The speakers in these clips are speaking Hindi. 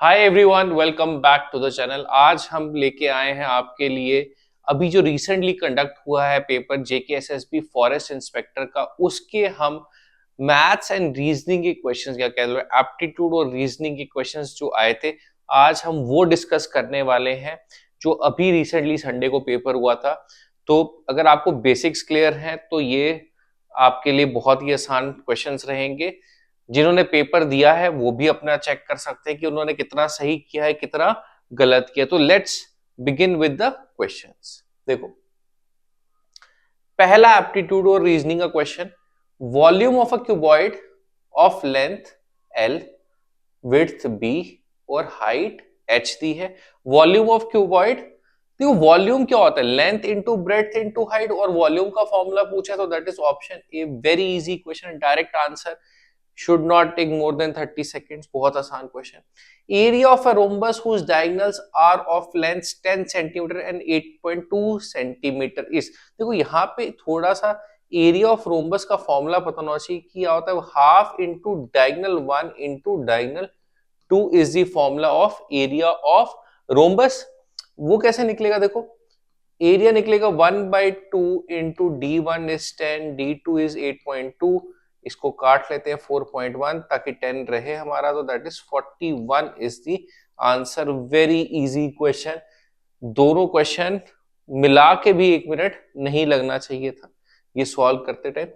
Hi everyone, welcome back to the channel. आज हम लेके आए हैं आपके लिए अभी जो रिसेंटली कंडक्ट हुआ है पेपर जेकेएसएसबी फॉरेस्ट इंस्पेक्टर का, उसके हम मैथ्स एंड रीजनिंग के क्वेश्चंस, क्या कह लो एप्टीट्यूड और रीजनिंग के क्वेश्चंस जो आए थे, आज हम वो डिस्कस करने वाले हैं जो अभी रिसेंटली संडे को पेपर हुआ था। तो अगर आपको बेसिक्स क्लियर हैं तो ये आपके लिए बहुत ही आसान क्वेश्चंस रहेंगे। जिन्होंने पेपर दिया है वो भी अपना चेक कर सकते हैं कि उन्होंने कितना सही किया है, कितना गलत किया। तो let's begin with the questions. देखो, पहला एप्टीट्यूड और रीजनिंग का question. Volume of a cuboid of length L, width B और हाइट H दी है। वॉल्यूम ऑफ क्यूबॉइड, देखो वॉल्यूम क्या होता है, length into breadth into height, और वॉल्यूम का फॉर्मूला पूछा तो that is option A. Very easy question, direct answer, should not take more than 30 seconds। बहुत आसान question. Area of a rhombus whose diagonals are of length 10 cm and 8.2 cm is, देखो यहाँ पे थोड़ा सा एरिया ऑफ रोम्बस का फॉर्मूला पता होना चाहिए कि क्या होता है। Half into diagonal 1 into diagonal 2 is the formula of area of rhombus. वो कैसे निकलेगा, देखो एरिया निकलेगा 1/2 into D1 is 10, D2 is 8.2, इसको काट लेते हैं 4.1 ताकि 10 रहे हमारा, तो that is 41 is the answer. Very easy question, दोनों क्वेश्चन मिला के भी 1 मिनट नहीं लगना चाहिए था ये सॉल्व करते टाइम।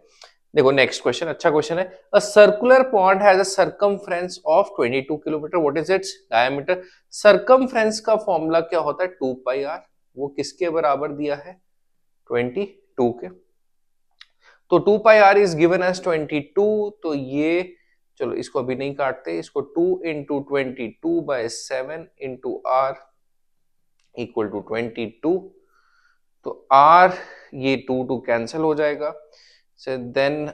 देखो नेक्स्ट क्वेश्चन, अच्छा क्वेश्चन है। A circular pond has a circumference of 22 kilometre, what is its diameter. Circumference का फॉर्मूला क्या होता है, 2πr। वो किसके बराबर दिया है, 22 के। तो 2πr इज गिवन एज 22, तो ये चलो इसको अभी नहीं काटते, इसको 2 into 22/7 into r equal to 22। तो r ये 2 कैंसिल हो जाएगा। से देन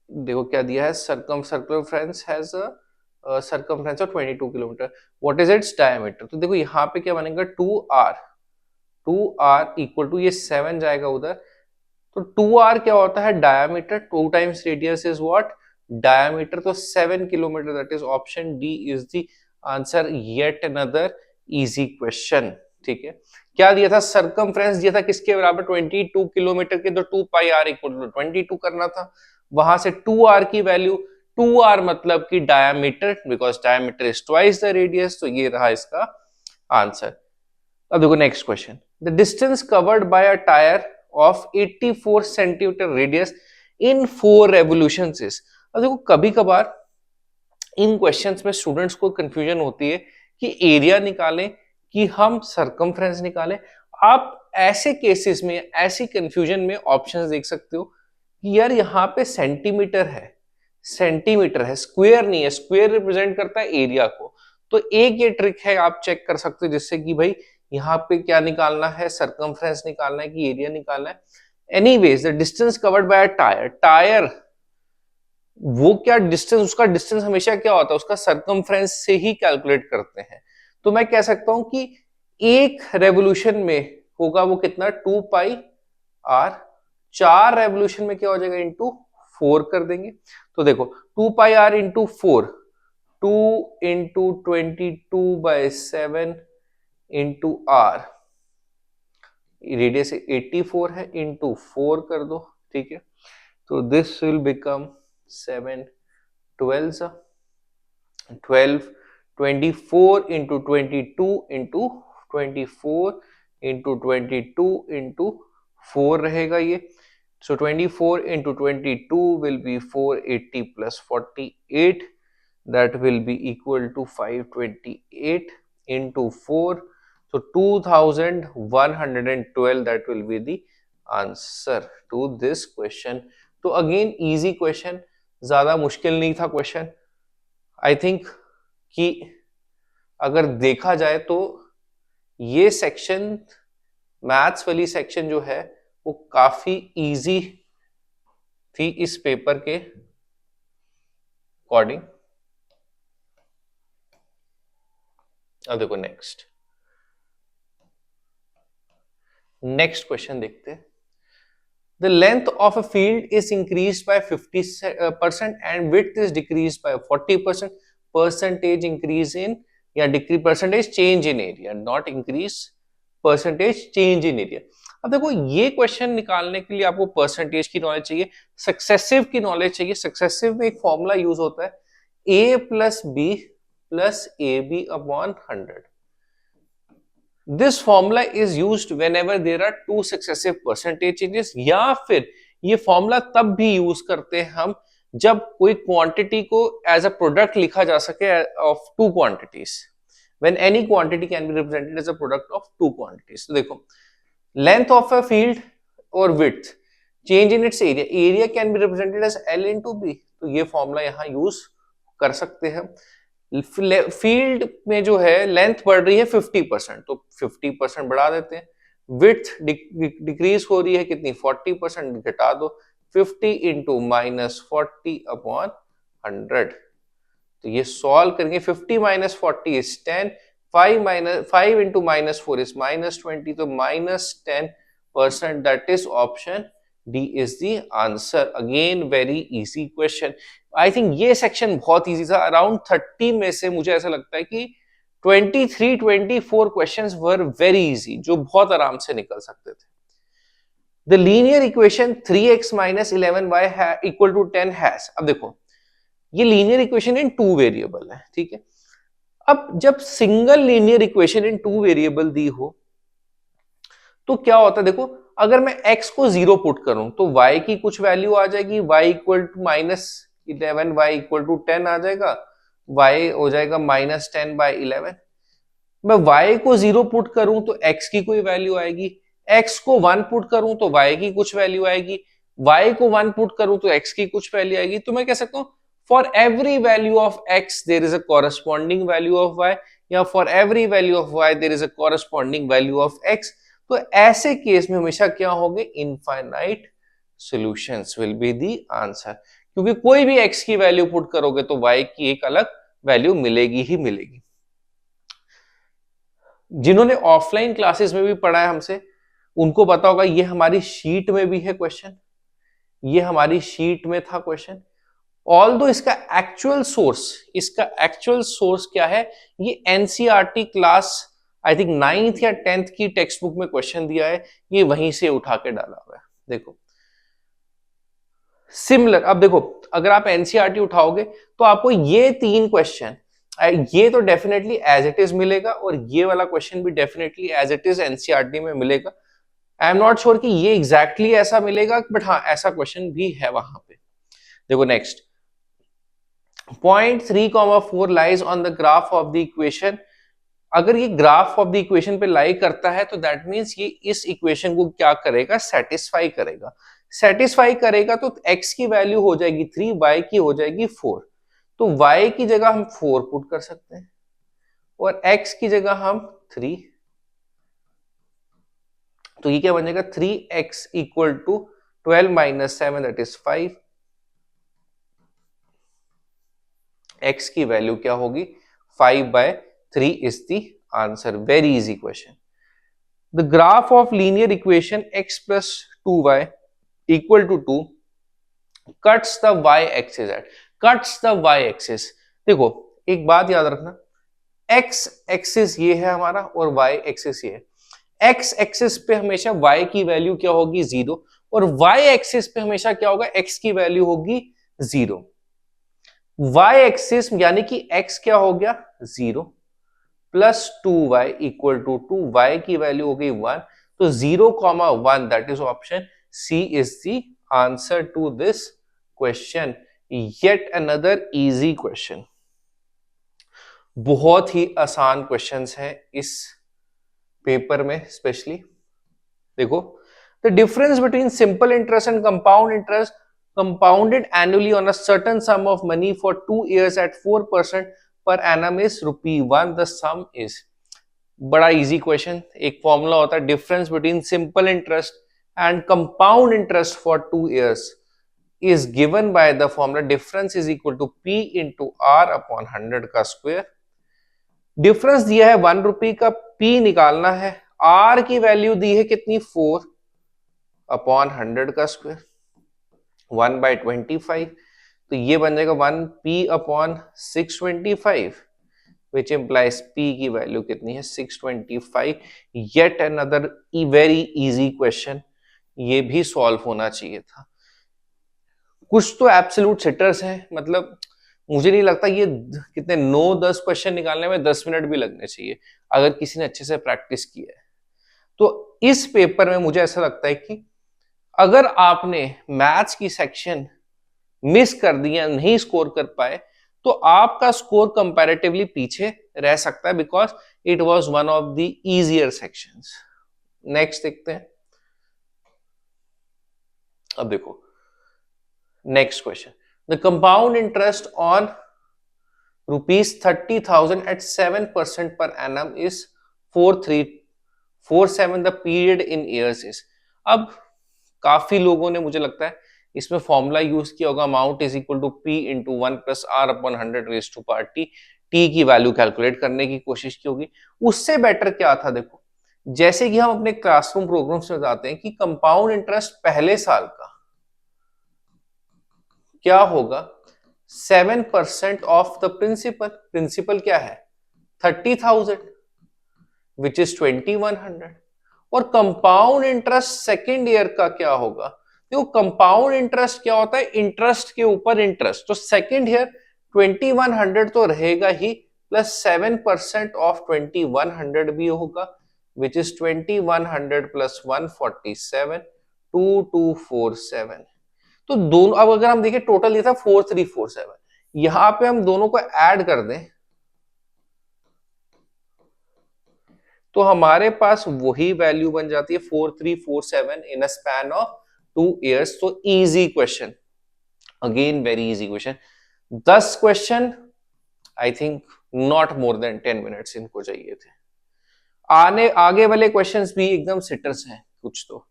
देखो क्या दिया है, circumference has a circumference of 22 kilometre, what is its diameter. तो देखो यहाँ पे क्या बनेगा, 2r इक्वल टू ये 7 जाएगा उधर, तो 2r क्या होता है, diameter. 2 times radius is what, diameter. तो 7 kilometre, that is option D is the answer. Yet another easy question. ठीक है, क्या दिया था, सर्कमफ्रेंस दिया था किसके बराबर, 22 किलोमीटर के, तो 2πr इक्वल टू 22 करना था। वहां से 2r की वैल्यू, 2r मतलब कि diameter, because diameter is twice the radius, तो ये रहा इसका आंसर। अब देखो next question. The distance covered by a tyre of 84 centimetre radius in 4 revolutions is. अब देखो कभी कभार इन क्वेश्चंस में स्टूडेंट्स को कंफ्यूजन होती है कि एरिया निकालें कि हम सरकमफ्रेंस निकालें। आप ऐसे केसेस में, ऐसी कंफ्यूजन में ऑप्शंस देख सकते हो कि यार यहाँ पे सेंटीमीटर है, सेंटीमीटर है, स्क्वायर नहीं है। स्क्वायर रिप्रेजेंट करता है एरिया को। तो एक ये ट्रिक है, आप चेक कर सकते हो जिससे कि भाई यहाँ पे क्या निकालना है, सरकमफ्रेंस निकालना है कि एरिया निकालना है। Anyways the distance covered by a tyre, tyre वो क्या डिस्टेंस, उसका डिस्टेंस हमेशा क्या होता है, उसका सरकमफ्रेंस से ही कैलकुलेट करते हैं। तो मैं कह सकता हूं कि एक रेवोल्यूशन में होगा वो कितना, 2πr। 4 रेवोल्यूशन में क्या हो जाएगा, इंटू 4 कर देंगे। तो देखो 2πr into 4, 2 into 22/7 into r, radius 84 है, इंटू 4 कर दो। ठीक है, तो this will become 7 12 12, 24 into 22 into 24 into 22 into 4 रहेगा ये। सो 24 into 22 will be 480 plus 48, that will be equal to 528 into 4, so 2112, that will be the answer to this question। तो अगेन इजी क्वेश्चन, ज्यादा मुश्किल नहीं था क्वेश्चन। आई थिंक कि अगर देखा जाए तो ये सेक्शन, मैथ्स वाली सेक्शन जो है वो काफी इजी थी इस पेपर के अकॉर्डिंग। अब देखो नेक्स्ट क्वेश्चन देखते हैं। The length of a field is increased by 50% and width is decreased by 40%. Percentage increase in या decrease, percentage change in area, not increase, percentage change in area. अब देखो ये क्वेश्चन निकालने के लिए आपको परसेंटेज की नॉलेज चाहिए, सक्सेसिव की नॉलेज चाहिए। सक्सेसिव में एक फॉर्मूला यूज होता है a plus b plus a b upon 100। This formula is used whenever there are two successive percentage changes, या फिर ये फॉर्मूला तब भी यूज करते हैं हम जब कोई क्वांटिटी को एज अ प्रोडक्ट लिखा जा सके of two quantities, when any quantity can be represented as a product of two quantities. तो देखो लेंथ ऑफ अ फील्ड और width change in its area, area can be represented as l into b, तो ये फॉर्मूला यहां यूज कर सकते हैं। फील्ड में जो है लेंथ बढ़ रही है 50%, तो 50% बढ़ा देते हैं। विड्थ डिक्रीज हो रही है कितनी, 40%, घटा दो 50 इंटू -40 अपॉन 100। तो ये सॉल्व करेंगे, 50 माइनस 40 इज 10, 5 इंटू -4 इज -20, तो -10%, that is option D is the answer. Again very easy question. I think ये सेक्शन बहुत इजी था। अराउंड 30 में से मुझे ऐसा लगता है कि 23-24 क्वेश्चंस वर वेरी इजी, जो बहुत आराम से निकल सकते थे। The linear equation 3x minus 11y equal to 10 has, अब देखो ये linear equation in two variable है, ठीक है। अब जब single linear equation in two variable दी हो तो क्या होता है, देखो अगर मैं x को 0 पुट करूं तो y की कुछ वैल्यू आ जाएगी, y equal to -11, y equal to 10 आ जाएगा, y हो जाएगा -10/11। मैं y को 0 पुट करूं तो x की कोई वैल्यू आएगी, x को 1 पुट करूं तो y की कुछ वैल्यू आएगी, y को 1 पुट करूं तो x की कुछ वैल्यू आएगी। तो मैं कह सकता हूं for every value of x there is a corresponding value of y, या for every value of y there is a corresponding value of x। तो ऐसे केस में हमेशा क्या होंगे, infinite solutions will be the answer, क्योंकि कोई भी x की वैल्यू पुट करोगे तो y की एक अलग वैल्यू मिलेगी ही मिलेगी। जिन्होंने ऑफलाइन क्लासेस में भी पढ़ा है हमसे, उनको पता होगा ये हमारी शीट में भी है क्वेश्चन, ये हमारी शीट में था क्वेश्चन। ऑल्दो इसका एक्चुअल सोर्स क्या है, ये NCERT class I think 9th या 10th की टेक्स्ट बुक में क्वेश्चन दिया है, ये वहीं से उठा के डाला हुआ है। देखो सिमिलर, अब देखो अगर आप एनसीईआरटी उठाओगे तो आपको ये 3 क्वेश्चन, ये तो डेफिनेटली एज इट इज मिलेगा, और ये वाला क्वेश्चन भी definitely as it is NCERT में मिलेगा। आई एम नॉट श्योर कि ये एग्जैक्टली ऐसा मिलेगा, बट हाँ ऐसा क्वेश्चन भी है वहां पे। देखो next, point 3,4 lies on the graph of the equation. अगर ये ग्राफ ऑफ द इक्वेशन पे लाई करता है तो दैट मींस ये इस इक्वेशन को क्या करेगा, सेटिस्फाई करेगा। सेटिस्फाई करेगा तो x की वैल्यू हो जाएगी 3, y की हो जाएगी 4। तो y की जगह हम 4 पुट कर सकते हैं और x की जगह हम 3। तो ये क्या बन जाएगा, 3x equal to 12 minus 7 that is 5। x की वैल्यू क्या होगी, 5/3 is the answer. Very easy question. The graph of linear equation x plus 2y equal to 2 cuts the y-axis at. Cuts the y-axis. देखो एक बात याद रखना, x एक्सिस ये है हमारा और y एक्सिस ये है। x एक्सिस पे हमेशा y की वैल्यू क्या होगी, 0, और y एक्सिस पे हमेशा क्या होगा, x की वैल्यू होगी 0। y एक्सिस यानी कि x क्या हो गया, 0 plus 2y equal to 2, y की वैल्यू हो गई 1, तो 0,1 that is option C is the answer to this question. Yet another easy question, बहुत ही आसान क्वेश्चंस हैं इस पेपर में स्पेशली। देखो, the difference between simple interest and compound interest compounded annually on a certain sum of money for 2 years at 4% per annum is ₹1. The sum is, बड़ा इजी क्वेश्चन। एक फॉर्मूला होता है difference between simple interest and compound interest for 2 years is given by the formula difference is equal to P into R upon 100 का स्क्वायर। डिफरेंस दिया है 1 रुपए का, P निकालना है, R की वैल्यू दी है कितनी, 4 अपॉन 100 का स्क्वायर, 1/25। तो ये बन जाएगा 1p/625 विच इम्प्लाइज p की वैल्यू कितनी है 625। Yet another very easy question, ये भी सॉल्व होना चाहिए था। कुछ तो एब्सोल्यूट सिटर्स हैं, मतलब मुझे नहीं लगता ये कितने 9-10 क्वेश्चन निकालने में 10 मिनट भी लगने चाहिए अगर किसी ने अच्छे से प्रैक्टिस किया है। तो इस पेपर में मुझे ऐसा लगता है कि अगर आपने मैथ्स की सेक्शन मिस कर दिया, नहीं स्कोर कर पाए, तो आपका स्कोर कंपैरेटिवली पीछे रह सकता है because it was one of the easier sections. Next देखते हैं। अब देखो next question, the compound interest on ₹30,000 at 7% per annum is 4347, the period in years is। अब काफी लोगों ने मुझे लगता है इसमें फॉर्मूला यूज किया होगा, amount is equal to P into 1+R/100 raise to power T, T की वैल्यू कैलकुलेट करने की कोशिश की होगी। उससे बेटर क्या था, देखो जैसे कि हम अपने क्लासरूम प्रोग्राम्स में जाते हैं कि कंपाउंड इंटरेस्ट पहले साल का क्या होगा 7% ऑफ द प्रिंसिपल। प्रिंसिपल क्या है 30,000 विच इज 2100। और कंपाउंड इंटरेस्ट सेकेंड ईयर का क्या होगा, देखो कंपाउंड इंटरेस्ट क्या होता है, इंटरेस्ट के ऊपर इंटरेस्ट। तो सेकेंड ईयर 2100 तो रहेगा ही, प्लस 7% ऑफ 2100 भी होगा विच इज 2100 प्लस 147 2247। तो दोनों, अब अगर हम देखें टोटल ये था 4347, यहां पे हम दोनों को ऐड कर दें तो हमारे पास वही वैल्यू बन जाती है 4347 इन अ स्पैन ऑफ 2 years। तो easy question, again very easy question. 10 question I think not more than 10 minutes इनको चाहिए थे। आगे वाले क्वेश्चंस भी एकदम सिटर्स हैं कुछ तो।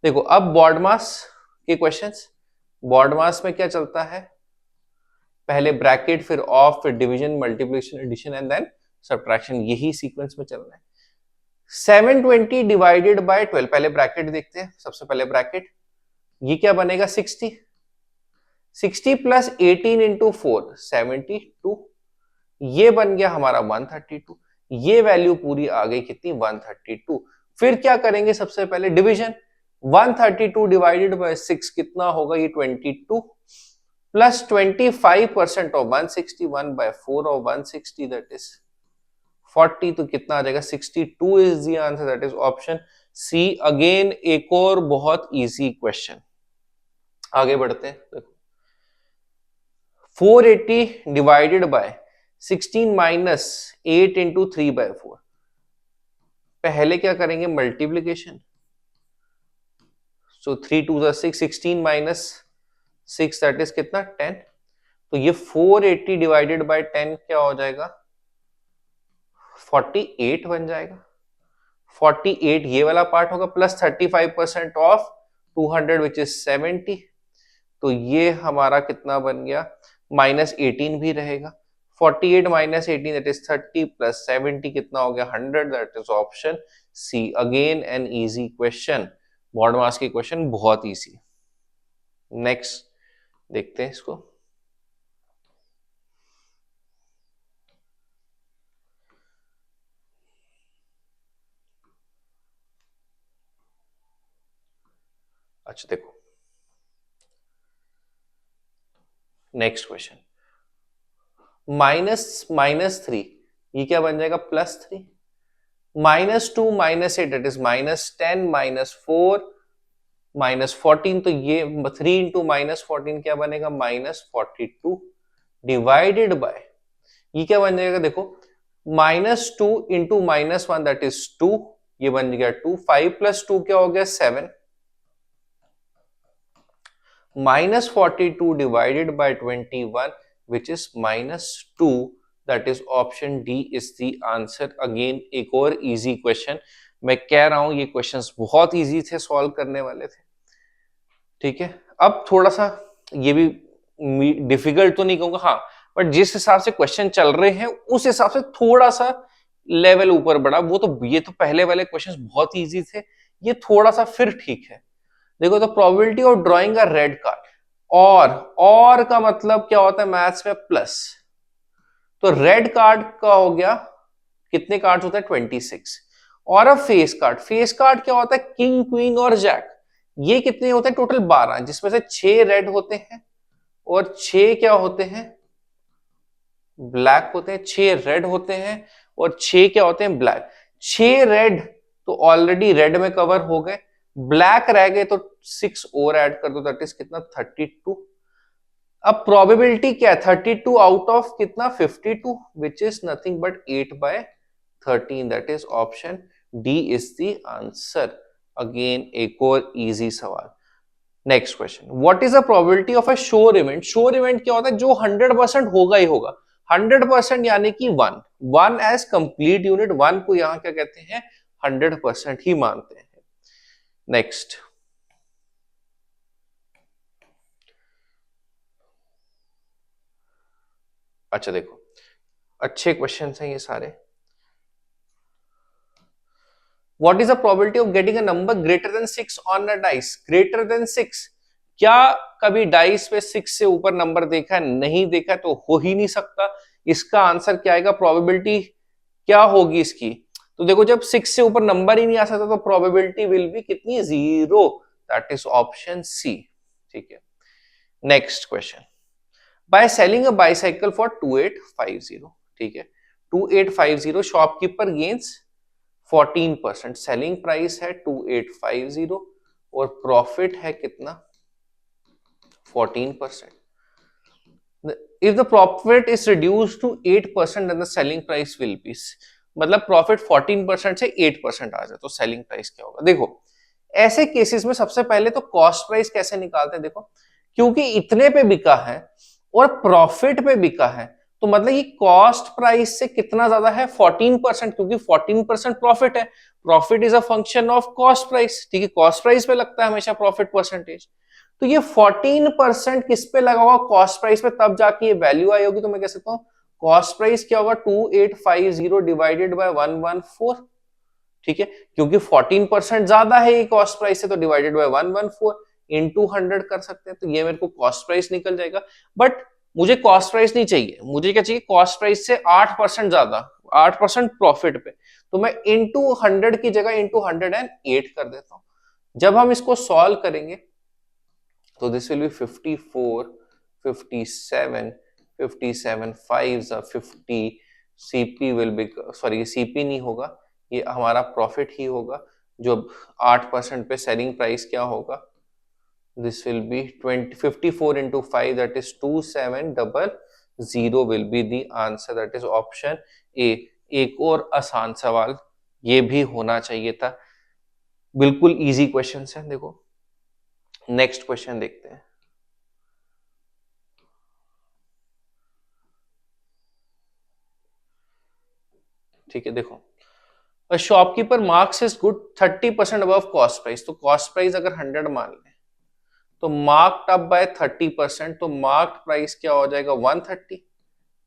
देखो अब बॉडमास के क्वेश्चंस, बॉडमास में क्या चलता है, पहले ब्रैकेट फिर ऑफ फिर division multiplication addition and then subtraction, यही सीक्वेंस में चलना है। 720 डिवाइडेड बाय 12, पहले ब्रैकेट देखते हैं। सबसे पहले ब्रैकेट, ये क्या बनेगा 60, 60 प्लस 18 इंटू 4 72, ये बन गया हमारा 132। ये वैल्यू पूरी आ गई कितनी 132। फिर क्या करेंगे, सबसे पहले डिवीजन, 132 डिवाइडेड बाय 6 कितना होगा, ये 22 plus 25% of 161 by 4 of 160 that is 40। तो कितना आ जाएगा 62 is the answer, that is option C. Again एक और बहुत इजी क्वेश्चन, आगे बढ़ते हैं। देखो 480 डिवाइडेड बाय 16 माइनस 8 इंटू 3/4, पहले क्या करेंगे multiplication, so 3 2 6, 16 minus 6 that is कितना 10। तो ये 480 डिवाइडेड बाय 10 क्या हो जाएगा 48 बन जाएगा। 48 ये वाला पार्ट होगा, प्लस 35% ऑफ 200 विच इज 70। तो ये हमारा कितना बन गया -18 भी रहेगा। 48 माइनस 18 दैट इज 30 प्लस 70 कितना हो गया 100, that is option C. Again an easy question, BODMAS की क्वेश्चन बहुत इजी। नेक्स्ट देखते हैं इसको। अच्छा देखो नेक्स्ट क्वेश्चन, -3, ये क्या बन जाएगा +3, -2 -8 दैट इज -10 -4 -14। तो ये 3 इंटू -14 क्या बनेगा -42 डिवाइडेड बाय, ये क्या बन जाएगा देखो -2 इंटू -1 दैट इज 2, ये बन गया 2। 5 प्लस 2 क्या हो गया 7, -42 divided by 21 which is -2, that is option D is the answer। Again एक और इजी क्वेश्चन, मैं कह रहा हूं ये क्वेश्चंस बहुत इजी थे, सॉल्व करने वाले थे। ठीक है, अब थोड़ा सा ये भी डिफिकल्ट तो नहीं कहूंगा, हाँ बट जिस हिसाब से क्वेश्चन चल रहे हैं उस हिसाब से थोड़ा सा लेवल ऊपर बढ़ा। वो तो ये तो पहले वाले क्वेश्चंस बहुत इजी थे, ये थोड़ा सा फिर ठीक है। देखो तो probability of drawing a red card, और का मतलब क्या होता है मैथ्स में? प्लस। तो रेड कार्ड का हो गया, कितने कार्ड होते हैं? 26। और अब फेस कार्ड क्या होता है? किंग, क्वीन और जैक। ये कितने होते हैं? टोटल 12, जिसमें से 6 रेड होते हैं और 6 क्या होते हैं? ब्लैक होते हैं। 6 रेड होते हैं और 6 क्या होते हैं? ब्लैक। 6 रेड तो ऑलरेडी रेड में कवर हो गए, ब्लैक रह गए तो 6 और ऐड कर दो, दैट इज कितना? 32। अब प्रोबेबिलिटी क्या है? 32 आउट ऑफ कितना? 52, which is nothing but 8/13, that is option D is the answer. Again एक और इजी सवाल। Next question, what is the probability of a sure event? Sure event क्या होता है? जो 100% होगा ही होगा। 100% यानी कि one as complete unit, one को यहां क्या कहते हैं? 100% ही मानते हैं। नेक्स्ट, अच्छा देखो, अच्छे क्वेश्चन हैं ये सारे। What is the probability of getting a number greater than 6 on a dice? Greater than 6, क्या कभी डाइस पे 6 से ऊपर नंबर देखा है? नहीं देखा है, तो हो ही नहीं सकता। इसका आंसर क्या आएगा? प्रोबेबिलिटी क्या होगी इसकी? तो देखो, जब 6 से ऊपर नंबर ही नहीं आ सकता तो प्रोबेबिलिटी विल बी कितनी? 0। That is option C. ठीक है, next question, by selling a bicycle for 2850, ठीक है, 2850 शॉपकीपर गेन्स 14%, सेलिंग प्राइस है 2850 और प्रॉफिट है कितना? 14%। If the profit is reduce to 8% then the selling price will be, मतलब प्रॉफिट 14% से 8% आ जाए तो सेलिंग प्राइस क्या होगा? देखो, ऐसे केसेस में सबसे पहले तो कॉस्ट प्राइस कैसे निकालते हैं? देखो, क्योंकि इतने पे बिका है और प्रॉफिट पे बिका है, तो मतलब ये कॉस्ट प्राइस से कितना ज्यादा है? 14%, क्योंकि 14% प्रॉफिट है। Profit is a function of cost price, ठीक है, कॉस्ट प्राइस पे लगता है हमेशा प्रॉफिट परसेंटेज। तो ये 14% किस पे लगा होगा? कॉस्ट प्राइस पे, तब जाके ये वैल्यू आई होगी। तो मैं कह सकता हूँ कॉस्ट प्राइस क्या होगा? 2850 डिवाइडेड बाय 114, ठीक है, क्योंकि 14% ज्यादा है ये कॉस्ट प्राइस से, तो डिवाइडेड बाय 114 इनटू 100 कर सकते हैं, तो ये मेरे को कॉस्ट प्राइस निकल जाएगा। बट मुझे कॉस्ट प्राइस नहीं चाहिए, मुझे क्या चाहिए? कॉस्ट प्राइस से 8% ज्यादा, 8% प्रॉफिट पे, तो मैं इनटू 100 की जगह इनटू 108 कर देता हूं। जब हम इसको सॉल्व करेंगे तो this will be 54, 57, 57 5 50, CP will be, sorry CP नहीं होगा, ये हमारा प्रॉफिट ही होगा। जो 8% पे सेलिंग प्राइस क्या होगा? This will be 54 into 5, that is 2700 will be the answer, that is option A। एक और आसान सवाल ये भी होना चाहिए था, बिल्कुल इजी क्वेश्चन है। देखो, नेक्स्ट क्वेश्चन देखते हैं। ठीक है, देखो, A shopkeeper marks his good 30% above cost price, तो कॉस्ट प्राइस अगर 100 मान लें तो मार्क्ड अप बाय 30%, तो मार्क्ड प्राइस क्या हो जाएगा? 130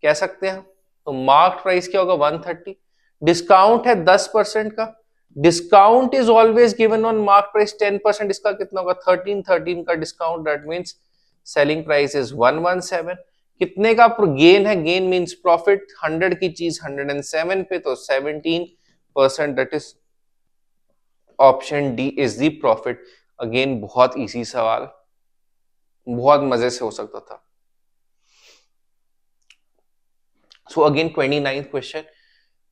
कह सकते हैं। तो मार्क्ड प्राइस क्या होगा? 130। डिस्काउंट है 10% का, discount is always given on mark price 10%, इसका कितना होगा? 13 का discount, that means selling price is 117। कितने का गेन है? गेन मींस प्रॉफिट, 100 की चीज 107 पे, तो 17%, that is option D is the profit. Again बहुत इजी सवाल, बहुत मजे से हो सकता था। सो अगेन 29th क्वेश्चन,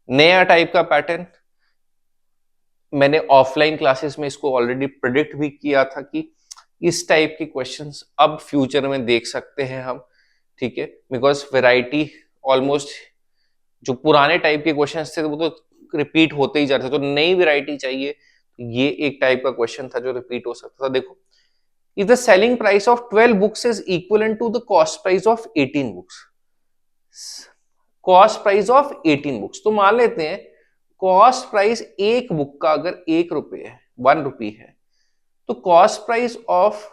नया टाइप का पैटर्न, मैंने ऑफलाइन क्लासेस में इसको ऑलरेडी प्रिडिक्ट भी किया था कि इस टाइप के क्वेश्चंस अब फ्यूचर में देख सकते हैं हम, ठीक है, बिकॉज वैरायटी ऑलमोस्ट जो पुराने टाइप के क्वेश्चंस थे वो तो रिपीट होते ही जा रहे थे, तो नई वैरायटी चाहिए, तो ये एक टाइप का क्वेश्चन था जो रिपीट हो सकता था। देखो, if the selling price of 12 books is equal to the cost price of 18 books, cost price of 18 books, तो मान लेते हैं कॉस्ट प्राइस एक बुक का अगर 1 रुपए है, 1 रुपी है, तो cost price of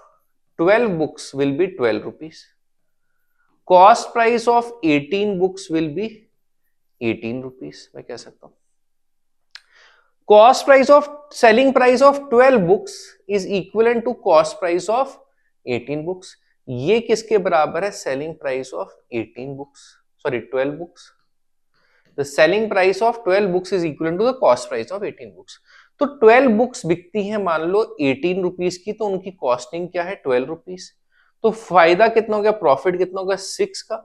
12 books will be 12 rupees, cost price of 18 books will be 18 rupees, मैं कह सकता हूं cost price of, selling price of 12 books is equal to cost price of 18 books, ये किसके बराबर है? Selling price of 18 books, sorry 12 books. The selling price of 12 books is equal to the cost price of 18 books. तो 12 बुक्स बिकती हैं मान लो 18 रुपीज की, तो उनकी कॉस्टिंग क्या है? 12 रुपीज। तो फायदा कितना हो गया? प्रॉफिट कितना होगा? 6 का।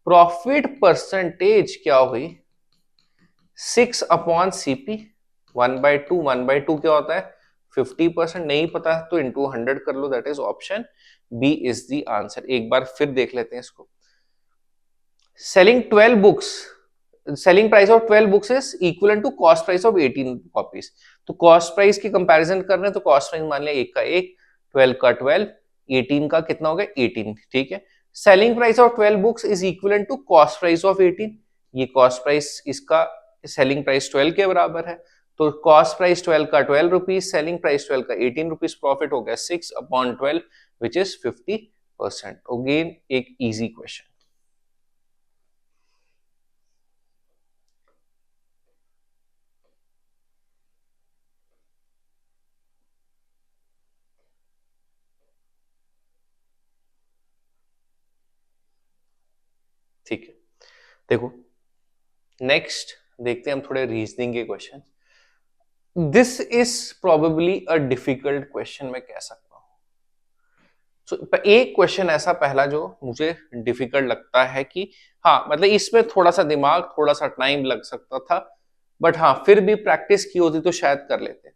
प्रॉफिट परसेंटेज क्या हुई? 6 अपॉन सीपी 1/2। 1/2 क्या होता है? 50%। नहीं पता तो इंटू 100 कर लो, that is option B is the answer. एक बार फिर देख लेते हैं इसको। Selling 12 books, selling price of 12 books is equal to cost price of 18 copies. तो कॉस्ट प्राइस की कंपैरिजन कर रहे हैं, तो कॉस्ट प्राइस मान लिया 1 का 1, 12 का 12, 18 का कितना हो गया? 18। ठीक है। Selling price of 12 books is equal to cost price of 18। ये कॉस्ट प्राइस इसका सेलिंग प्राइस 12 के बराबर है, तो कॉस्ट प्राइस 12 का 12 रुपीज, सेलिंग प्राइस 12 का 18 रुपीज, प्रॉफिट हो गया 6 अपॉन 12 विच इज 50%। अगेन एक इजी क्वेश्चन। ठीक है, देखो नेक्स्ट देखते हैं हम थोड़े रीजनिंग के question. This is probably a difficult question मैं कह सकता हूं। एक क्वेश्चन ऐसा पहला जो मुझे डिफिकल्ट लगता है कि हाँ मतलब इसमें थोड़ा सा दिमाग, थोड़ा सा टाइम लग सकता था, बट हाँ फिर भी प्रैक्टिस की होती तो शायद कर लेते।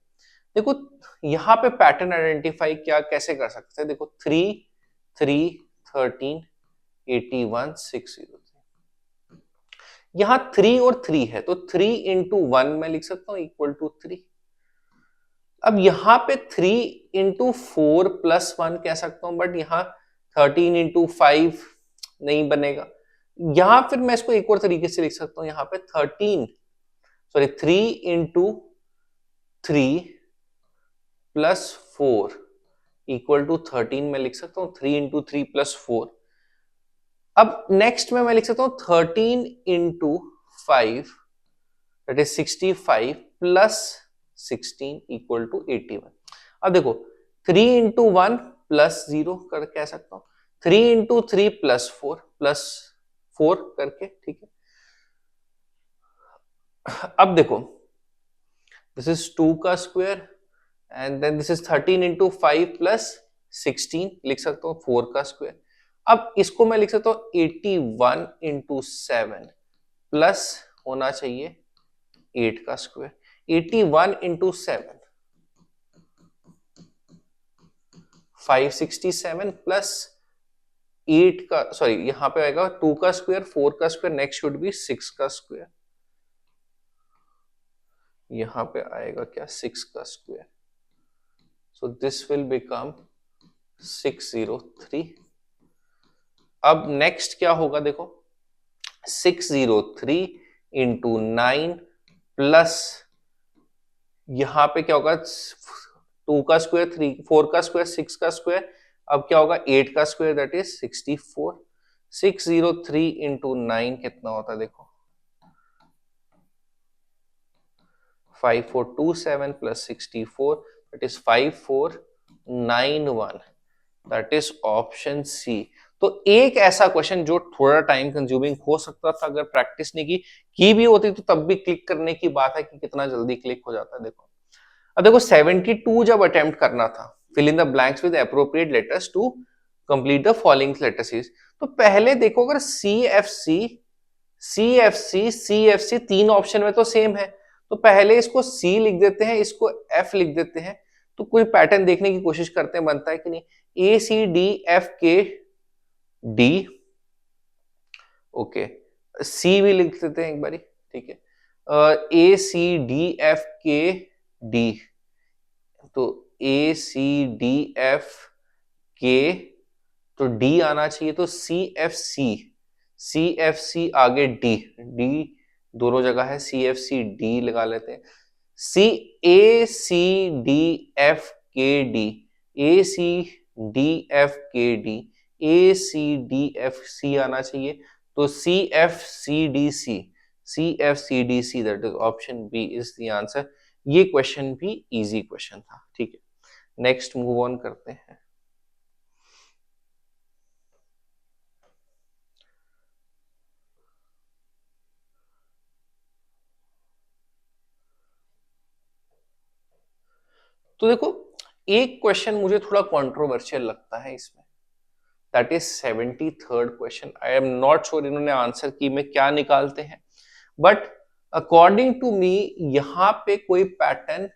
देखो यहाँ पे पैटर्न आइडेंटिफाई क्या कैसे कर सकते हैं? देखो 3 3 13 81 603, यहाँ 3 और 3 है, तो 3 इंटू 1 मैं लिख सकता हूँ इक्वल टू 3। अब यहाँ पे 3 इंटू 4 प्लस 1 कह सकता हूं, बट यहाँ 13 इंटू 5 नहीं बनेगा। यहां फिर मैं इसको एक और तरीके से लिख सकता हूं, यहाँ पे 3 इंटू 3 प्लस 4 इक्वल टू 13 मैं लिख सकता हूँ, 3 इंटू 3 प्लस 4। अब नेक्स्ट में मैं लिख सकता हूँ 13 into 5 that is 65 plus 16 equal to 81। अब देखो 3 इंटू 1 प्लस 0 कर कह सकता हूं, 3 इंटू 3 प्लस 4 प्लस 4 करके। ठीक है, अब देखो दिस इज 2 का square and then this is 13 into 5 plus 16 लिख सकता हूं 4 का स्क्वायर। अब इसको मैं लिख सकता हूं 81 इंटू 7 प्लस होना चाहिए 8 का स्क्वायर। 81 इंटू 7 567 प्लस 8 का, सॉरी यहां पे आएगा 2 का स्क्वायर, 4 का स्क्वायर, नेक्स्ट शुड बी 6 का स्क्वायर। यहां पे आएगा क्या? 6 का square. So this will become 603। अब नेक्स्ट क्या होगा? देखो 603 इंटू 9 प्लस यहां पे क्या होगा? 2 का स्क्वायर, 3 4 का स्क्वायर, 6 का स्क्वायर, अब क्या होगा? 8 का स्क्वायर दैट इज 64। 603 इंटू 9 कितना होता है? देखो 5427 plus 64 that is 5491, that is option C. तो एक ऐसा क्वेश्चन जो थोड़ा टाइम कंज्यूमिंग हो सकता था, अगर प्रैक्टिस नहीं की भी होती तो तब भी क्लिक करने की बात है कि कितना जल्दी क्लिक हो जाता है। देखो अब देखो 72 जब अटेम्प्ट करना था, fill in the blanks with appropriate letters to complete the following letter series. तो पहले देखो अगर सी एफ सी तीन ऑप्शन में तो सेम है, तो पहले इसको सी लिख देते हैं, इसको एफ लिख देते हैं, तो कोई पैटर्न देखने की कोशिश करते हैं बनता है कि नहीं। ए C D F K D, okay सी भी लिख देते हैं एक बारी। ठीक है, ए C D F K D, तो ए सी डी एफ के, तो डी आना चाहिए, तो सी एफ सी आगे डी, डी दोनों जगह है, सी एफ सी डी लगा लेते हैं। C A C D F K D, A C D F K D, A C D F C आना चाहिए, तो C F C D C that is option B is the answer. ये क्वेश्चन भी इजी क्वेश्चन था। ठीक है, नेक्स्ट मूव ऑन करते हैं। तो देखो एक क्वेश्चन मुझे थोड़ा कंट्रोवर्शियल लगता है इसमें, that is 73rd question. I am not sure इन्होंने आंसर की में क्या निकालते हैं, बट अकॉर्डिंग टू मी यहां पे कोई पैटर्न,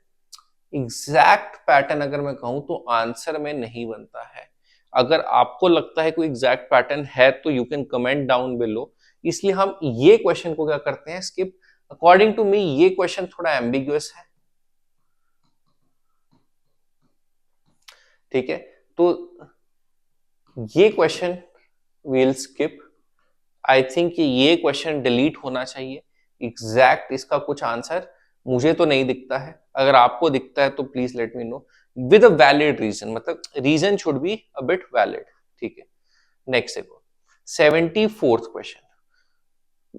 एग्जैक्ट पैटर्न अगर मैं कहूं तो आंसर में नहीं बनता है। अगर आपको लगता है कोई एग्जैक्ट पैटर्न है तो you can comment down below, इसलिए हम ये क्वेश्चन को क्या करते हैं, स्किप। अकॉर्डिंग टू मी ये क्वेश्चन थोड़ा एम्बिग्युअस है, ठीक है, तो ये question will skip. I think ये क्वेश्चन डिलीट होना चाहिए। एग्जैक्ट इसका कुछ आंसर मुझे तो नहीं दिखता है, अगर आपको दिखता है तो please let me know with a valid reason, मतलब reason should be a bit valid, ठीक है। नेक्स्ट देखो 74th question.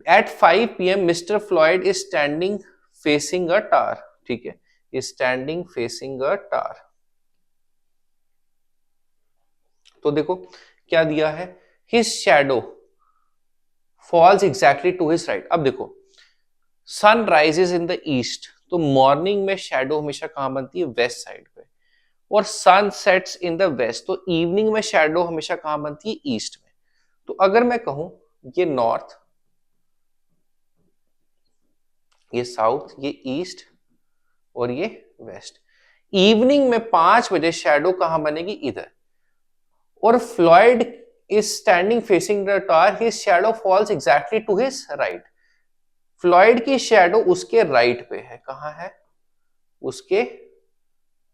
At 5 PM mister Floyd is standing facing a tower, ठीक है, is standing facing a tower. तो देखो क्या दिया है, his shadow falls exactly to his right. अब देखो sun rises in the east, तो मॉर्निंग में शैडो हमेशा कहां बनती है, वेस्ट साइड पे, और sun sets in the west, तो इवनिंग में शैडो हमेशा कहां बनती है, ईस्ट में। तो अगर मैं कहूं ये नॉर्थ, ये साउथ, ये ईस्ट और ये वेस्ट, इवनिंग में 5 बजे शैडो कहां बनेगी, इधर। और Floyd is standing facing the tower, his shadow falls exactly to his right. Floyd की शैडो उसके राइट पे है, कहां है, उसके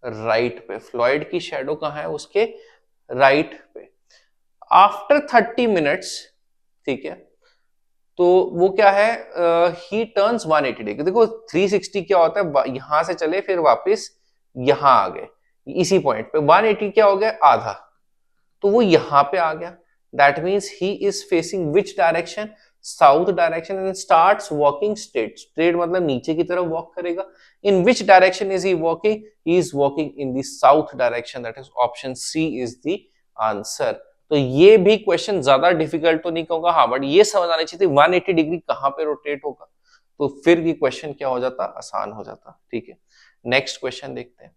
राइट पे। फ्लॉयड की शैडो कहां है, उसके राइट पे। आफ्टर 30 मिनट्स, ठीक है, तो वो क्या है, ही टर्न्स 180 डिग्री। देखो 360 क्या होता है, यहां से चले फिर वापस यहां आ गए, इसी पॉइंट पे 180 क्या हो गया, आधा, तो वो यहां पे आ गया। That means he is facing which direction, south direction, and starts walking straight. Straight मतलब नीचे की तरफ वॉक करेगा। In which direction is he walking, he is walking in the south direction, that is option C is the answer. तो ये भी क्वेश्चन ज्यादा डिफिकल्ट तो नहीं कहूंगा, हाँ, बट ये समझ आनी चाहिए 180 डिग्री कहां पे रोटेट होगा, तो फिर ये क्वेश्चन क्या हो जाता, आसान हो जाता, ठीक है। नेक्स्ट क्वेश्चन देखते हैं।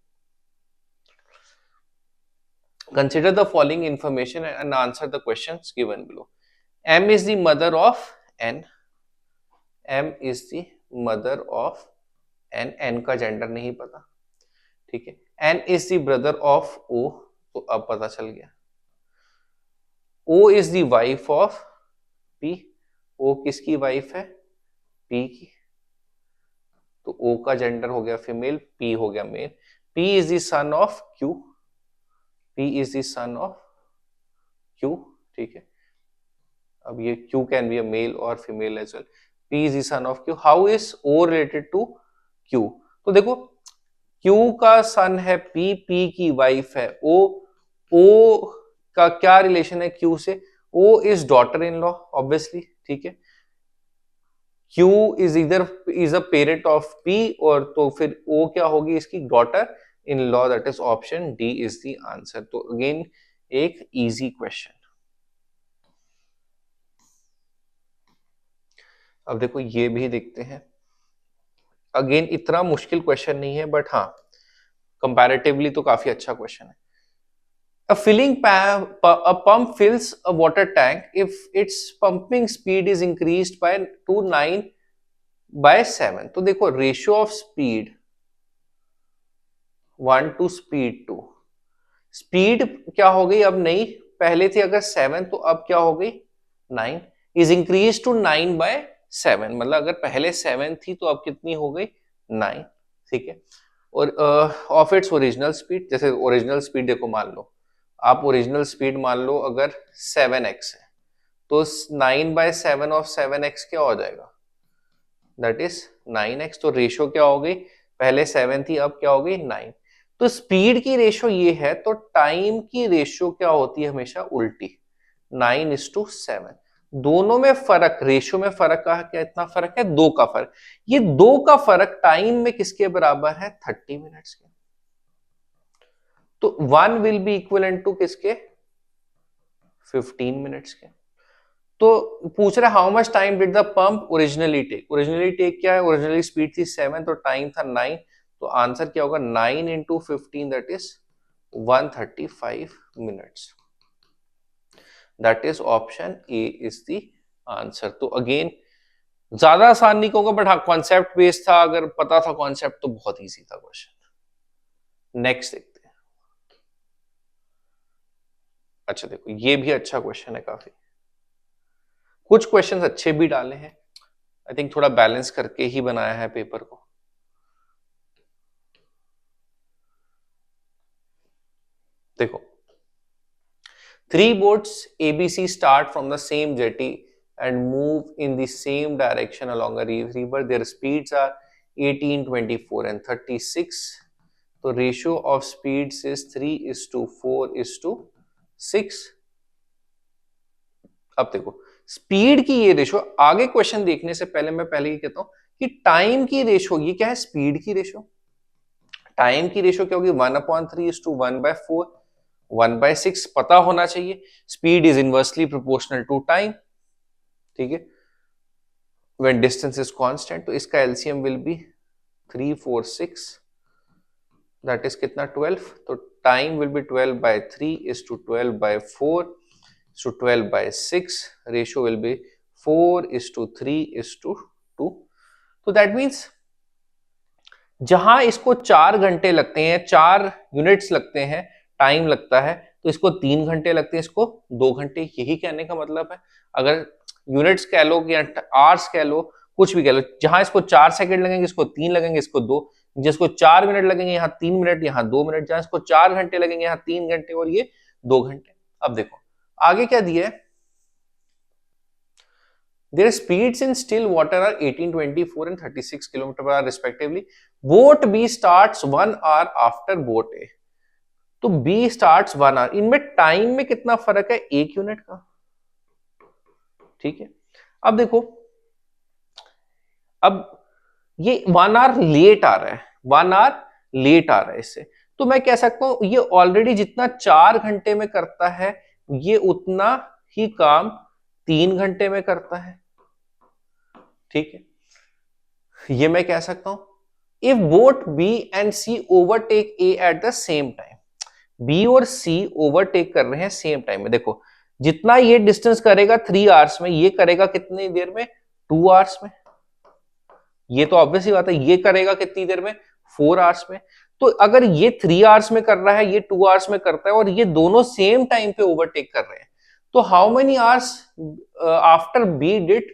Consider the following information and answer the questions given below. M is the mother of N. M is the mother of N. N का जेंडर नहीं पता, ठीक है। N is the brother of O, तो अब पता चल गया। O is the wife of P. O किसकी वाइफ है, P की, तो O का जेंडर हो गया फीमेल, P हो गया mail. P is the son of Q. P is the son of Q, ठीक है। अब ये Q can be a male और female as well. P is the son of Q. How is O related to Q? तो देखो Q का सन है P, P की वाइफ है O का क्या रिलेशन है Q से, O is daughter in law obviously, ठीक है। Q is either is a parent of P, और तो फिर O क्या होगी, इसकी daughter in law, that is option D is the answer. तो अगेन एक इजी क्वेश्चन। अब देखो ये भी देखते हैं, अगेन इतना मुश्किल क्वेश्चन नहीं है, बट हाँ कंपैरेटिवली तो काफी अच्छा क्वेश्चन है। A pump fills a water tank if its pumping speed is increased by to 9/7। तो देखो ratio of speed 1 to speed 2, speed क्या हो गई अब नहीं, पहले थी अगर 7 तो अब क्या हो गई 9, इज इंक्रीज टू 9/7, मतलब अगर पहले 7 थी तो अब कितनी हो गई 9, ठीक है। और ऑफ इट्स ओरिजिनल स्पीड, जैसे ओरिजिनल स्पीड देखो, मान लो आप ओरिजिनल स्पीड मान लो अगर 7x है, तो 9/7 ऑफ 7x क्या हो जाएगा, दैट इज 9x। तो रेशियो क्या हो गई, पहले 7 थी अब क्या हो गई 9। तो स्पीड की रेशियो ये है, तो टाइम की रेशियो क्या होती है, हमेशा उल्टी, 9:7। दोनों में फर्क, रेशियो में फर्क का क्या, इतना फर्क है 2 का फर्क। ये 2 का फर्क टाइम में किसके बराबर है, 30 मिनट्स के। तो 1 विल बी इक्विवेलेंट टू किसके, 15 मिनट्स के। तो पूछ रहा है how much time did the pump originally take. Originally take क्या है, ओरिजिनली स्पीड थी 7 तो टाइम था 9, तो आंसर क्या होगा 9 into 15 that is 135 minutes. That is option A is the answer. तो अगेन ज्यादा आसान नहीं कहूंगा बट हाँ कॉन्सेप्ट बेस्ड था, अगर पता था कॉन्सेप्ट तो बहुत इजी था क्वेश्चन. नेक्स्ट देखते हैं. अच्छा देखो ये भी अच्छा क्वेश्चन है काफी. कुछ क्वेश्चंस अच्छे भी डाले हैं, आई थिंक थोड़ा बैलेंस करके ही बनाया है पेपर को. देखो 3 boats ABC start from the same jetty and move in the same direction along a river. Their speeds are 18, 24 and 36. तो रेशियो ऑफ स्पीड्स इज 3:4:6. अब देखो स्पीड की ये रेशियो, आगे क्वेश्चन देखने से पहले मैं पहले ही कहता हूं कि टाइम की रेशियो, ये क्या है स्पीड की रेशियो. टाइम की रेशियो क्या होगी 1/3:1/4. 1/6 पता होना चाहिए. Speed is inversely proportional to time. ठीक है. व्हेन डिस्टेंस इज कांस्टेंट तो इसका LCM will be 3, 4, 6. That is कितना 12. तो time will be 12/3:12/4 to 12/6. Ratio will be 4:3:2. तो दैट मीन्स जहां इसको 4 घंटे लगते हैं, 4 यूनिट्स लगते हैं, टाइम लगता है, तो इसको 3 घंटे लगते हैं, इसको 2 घंटे. यही कहने का मतलब है. अगर यूनिट्स कह लो या आवर्स कह लो, कुछ भी कह लो, जहां इसको 4 सेकंड लगेंगे इसको 3 लगेंगे, इसको 2. जिसको 4 मिनट लगेंगे यहाँ 3 मिनट, यहाँ 2 मिनट. जहां इसको 4 घंटे लगेंगे यहाँ 3 घंटे और ये 2 घंटे. अब देखो आगे क्या दिया है. Their speeds in still water are 18, 24 and 36 km/h respectively. Boat B starts 1 hour after boat A. तो B starts 1 hour. इनमें टाइम में कितना फर्क है 1 यूनिट का. ठीक है. अब देखो अब ये 1 hour लेट आ रहा है, 1 hour लेट आ रहा है इससे. तो मैं कह सकता हूं ये ऑलरेडी जितना 4 घंटे में करता है ये उतना ही काम 3 घंटे में करता है. ठीक है. ये मैं कह सकता हूं. If boat B and C overtake A at the same time, B और सी ओवरटेक कर रहे हैं सेम टाइम में. देखो जितना ये डिस्टेंस करेगा 3 आवर्स में, ये करेगा कितनी देर में 2 आवर्स में. ये तो ऑब्वियस ही बात है. ये करेगा कितनी देर में 4 आवर्स में. तो अगर ये 3 आवर्स में कर रहा है, ये 2 आवर्स में करता है और ये दोनों सेम टाइम पे ओवरटेक कर रहे हैं, तो how many hours after B did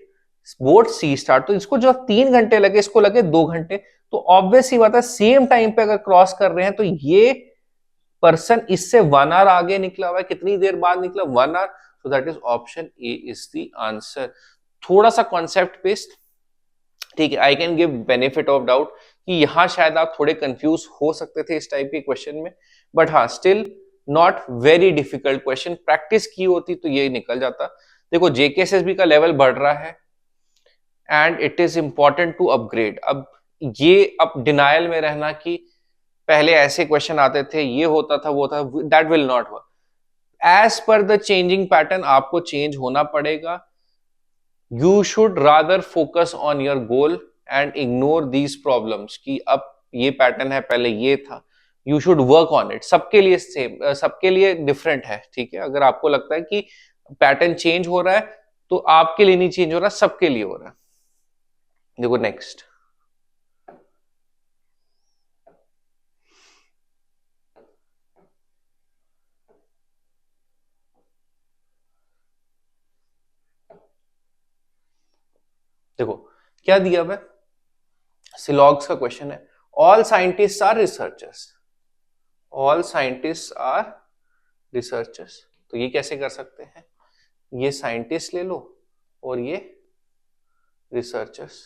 boat C start. तो इसको जो 3 घंटे लगे इसको लगे 2 घंटे. तो ऑब्वियस ही बात है सेम टाइम पे अगर क्रॉस कर रहे हैं तो ये पर्सन इससे 1 आवर आगे निकला हुआ है. कितनी देर बाद निकला 1 hour. So that is option A is the answer. थोड़ा सा कॉन्सेप्ट बेस्ड. ठीक है. I can give benefit of doubt कि यहां शायद आप थोड़े कंफ्यूज हो सकते थे इस टाइप के क्वेश्चन में, बट हाँ still not very difficult question. Practice की होती तो ये निकल जाता. देखो जेकेएसएसबी का लेवल बढ़ रहा है and it is important to upgrade. अब ये अब डिनायल में रहना कि पहले ऐसे क्वेश्चन आते थे, ये होता था, वो था, that will not work. As per the changing pattern आपको चेंज होना पड़ेगा. You should rather focus on your goal and ignore these problems कि अब ये पैटर्न है, पहले ये था. You should work on it. सबके लिए सेम, सबके लिए डिफरेंट है. ठीक है. अगर आपको लगता है कि पैटर्न चेंज हो रहा है तो आपके लिए नहीं चेंज हो रहा, सबके लिए हो रहा है. देखो नेक्स्ट. देखो क्या दिया हुआ है. सिलॉग्स का क्वेश्चन है. All scientist are researchers. All scientist are researchers. तो ये कैसे कर सकते हैं. ये साइंटिस्ट ले लो और ये researchers.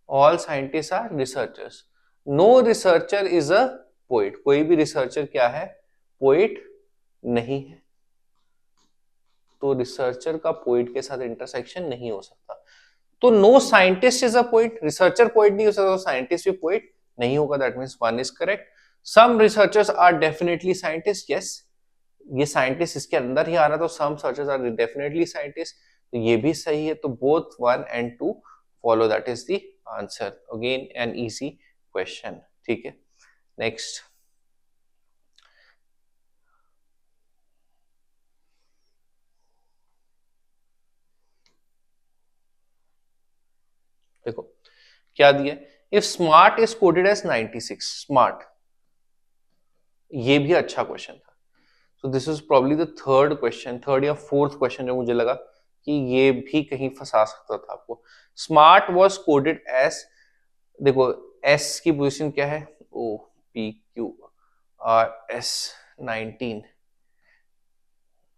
All scientist are researchers. No researcher is a poet. कोई भी रिसर्चर क्या है पोइट नहीं है. तो रिसर्चर का पोइट के साथ इंटरसेक्शन नहीं हो सकता. तो no scientist is a poet. Researcher poet नहीं हो सकता तो साइंटिस्ट भी पोइट नहीं होगा. That means 1 is correct. Some researchers are definitely scientist. Yes ये साइंटिस्ट इसके अंदर ही आ रहा, तो some researchers are definitely scientist. तो ये भी सही है. तो both 1 and 2 follow. That is the answer. Again an easy question, ठीक है। नेक्स्ट, देखो क्या दिया, if smart is coded as 96, smart, ये भी अच्छा क्वेश्चन था। So this is probably the third question, third या फोर्थ क्वेश्चन जो मुझे लगा कि ये भी कहीं फंसा सकता था आपको। स्मार्ट वॉज कोडेड एज, देखो एस की पोजीशन क्या है, O P Q R S 19,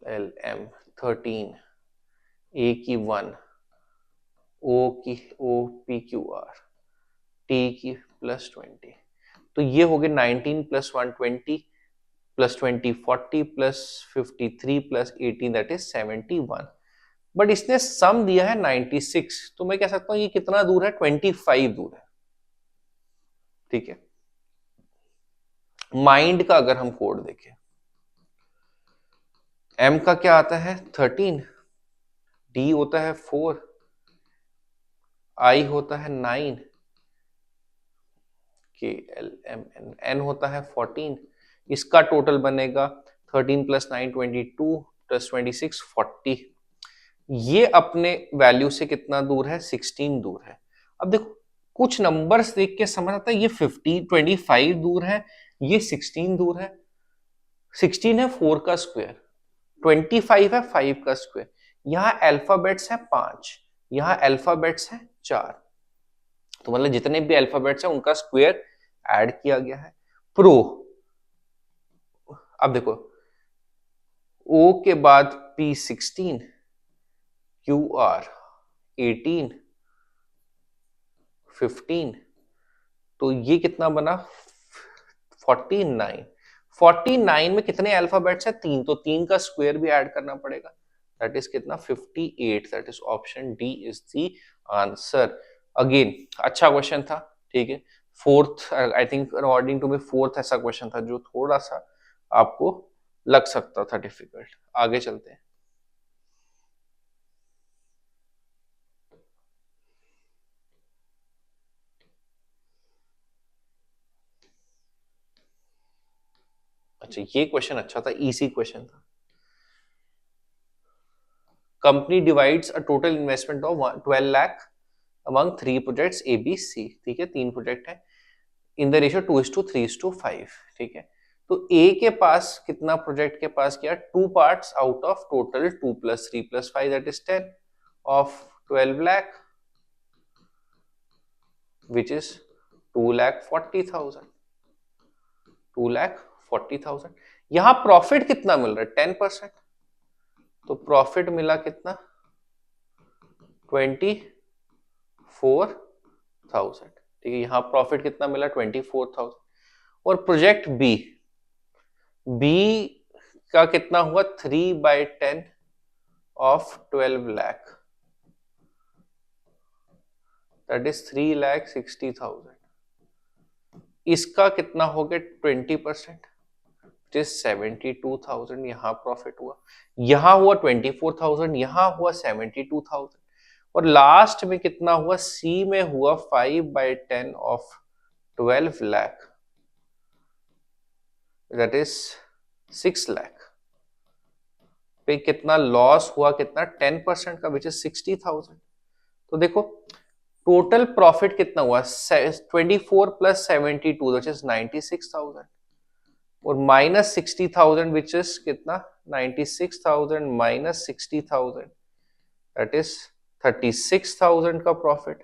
L M 13, A की 1, ओ की O P Q R, T की +20, तो ये हो गए 19 + 1 20 + 20 40 + 53 + 18 दैट इज 71। बट इसने सम दिया है 96, तो मैं कह सकता हूं ये कितना दूर है, 25 दूर है, ठीक है। माइंड का अगर हम कोड देखें, एम का क्या आता है 13, डी होता है 4, आई होता है 9, के एल एम एन, एन होता है 14, इसका टोटल बनेगा 13 + 9 22 + 26 40। ये अपने वैल्यू से कितना दूर है, 16 दूर है। अब देखो कुछ नंबर्स देख के समझ आता है ये 25 दूर है, ये 16 दूर है। 16 है 4 का स्क्वायर, 25 है 5 का स्क्वायर, यहाँ अल्फाबेट्स है 5, यहाँ अल्फाबेट्स है 4, तो मतलब जितने भी अल्फाबेट्स हैं उनका स्क्वायर ऐड किया गया है। प्रो, अब देखो ओ के बाद P16, QR 18 15, तो ये कितना बना 49। 49 में कितने अल्फाबेट्स है, 3, तो 3 का स्क्वायर भी ऐड करना पड़ेगा, दैट इज कितना 58, that is option D is the answer. Again अच्छा क्वेश्चन था, ठीक है। Fourth I think according to me fourth ऐसा क्वेश्चन था जो थोड़ा सा आपको लग सकता था डिफिकल्ट। आगे चलते हैं। अच्छा ये क्वेश्चन अच्छा था, इजी क्वेश्चन था। Company divides a total investment of 12 lakh among 3 projects A B C, ठीक है, 3 प्रोजेक्ट है, इन द रेशियो 2:3:5, ठीक है। तो ए के पास कितना प्रोजेक्ट के पास किया, 2 parts out of total 2 + 3 + 5 that is 10 of 12 lakh which is 2,40,000, 2,40,000। यहां प्रॉफिट कितना मिल रहा है, 10%, तो प्रॉफिट मिला कितना 24,000, ठीक है। यहां प्रॉफिट कितना मिला 24,000। और प्रोजेक्ट बी, बी का कितना हुआ 3/10 ऑफ 12 लाख, दैट इज 3,60,000। इसका कितना हो गया 20%, 72,000, यहां प्रॉफिट हुआ, यहां हुआ 24,000, यहां हुआ 72,000, और लास्ट में कितना हुआ, सी में हुआ 5/10 of 12 lakh, that is 6 lakh पे कितना लॉस हुआ, कितना 10% का विच इज 60,000। तो देखो टोटल प्रॉफिट कितना हुआ 24 + 72 विच इज 96,000, और -60,000 विच इज कितना 96,000 - 60,000 दैट इज 36,000 का प्रॉफिट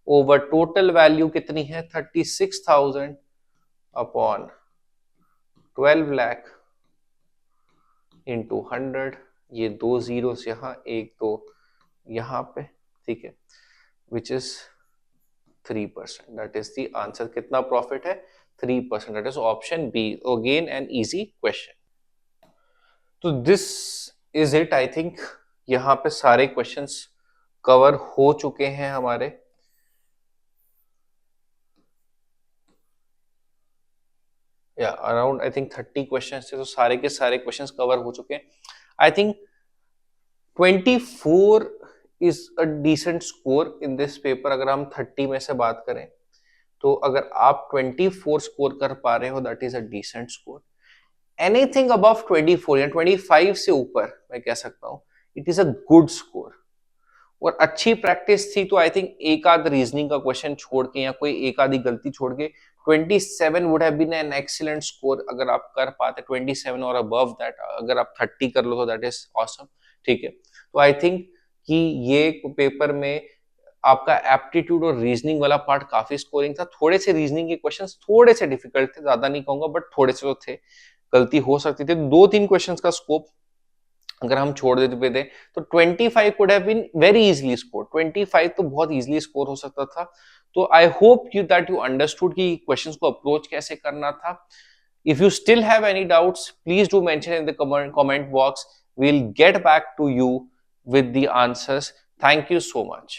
ओवर टोटल वैल्यू कितनी है 36,000 अपॉन 12 लाख इंटू 100, ये 2 जीरोस यहाँ, 1 2 यहाँ पे, ठीक है, which is 3%, that is the answer. कितना प्रॉफिट है 3%, that is option B, again an easy question. तो this is it, I think यहाँ पे सारे क्वेश्चंस कवर हो चुके हैं हमारे। या अराउंड आई थिंक 30 क्वेश्चंस थे, तो सारे के सारे क्वेश्चंस कवर हो चुके हैं। I think 24 is a decent score in this paper, अगर हम 30 में से बात करें तो अगर आप 24 स्कोर कर पा रहे हो that is a decent score. Anything above 24 या 25 से ऊपर मैं कह सकता हूं it is a good score. और अच्छी प्रैक्टिस थी तो आई थिंक एक आध रीजनिंग का क्वेश्चन छोड़ के या कोई एक आधी गलती छोड़ के 27 would have been an excellent score. अगर आप कर पाते 27 और अबव दैट, अगर आप 30 कर लो तो दैट इज ऑसम। ठीक है, तो आई थिंक कि ये पेपर में आपका एप्टीट्यूड और रीजनिंग वाला पार्ट काफी स्कोरिंग था। थोड़े से रीजनिंग के क्वेश्चंस थोड़े से डिफिकल्ट थे, ज्यादा नहीं कहूंगा बट थोड़े से तो थे, गलती हो सकती थी। दो तीन क्वेश्चंस का स्कोप अगर हम छोड़ देते थे तो 25 could have been very easily score. 25 तो बहुत इजीली स्कोर हो सकता था। तो I hope you that you understood कि क्वेश्चंस को अप्रोच कैसे करना था। If you still have any doubts please do mention in the comment box. We will get back to you with the answers. Thank you so much.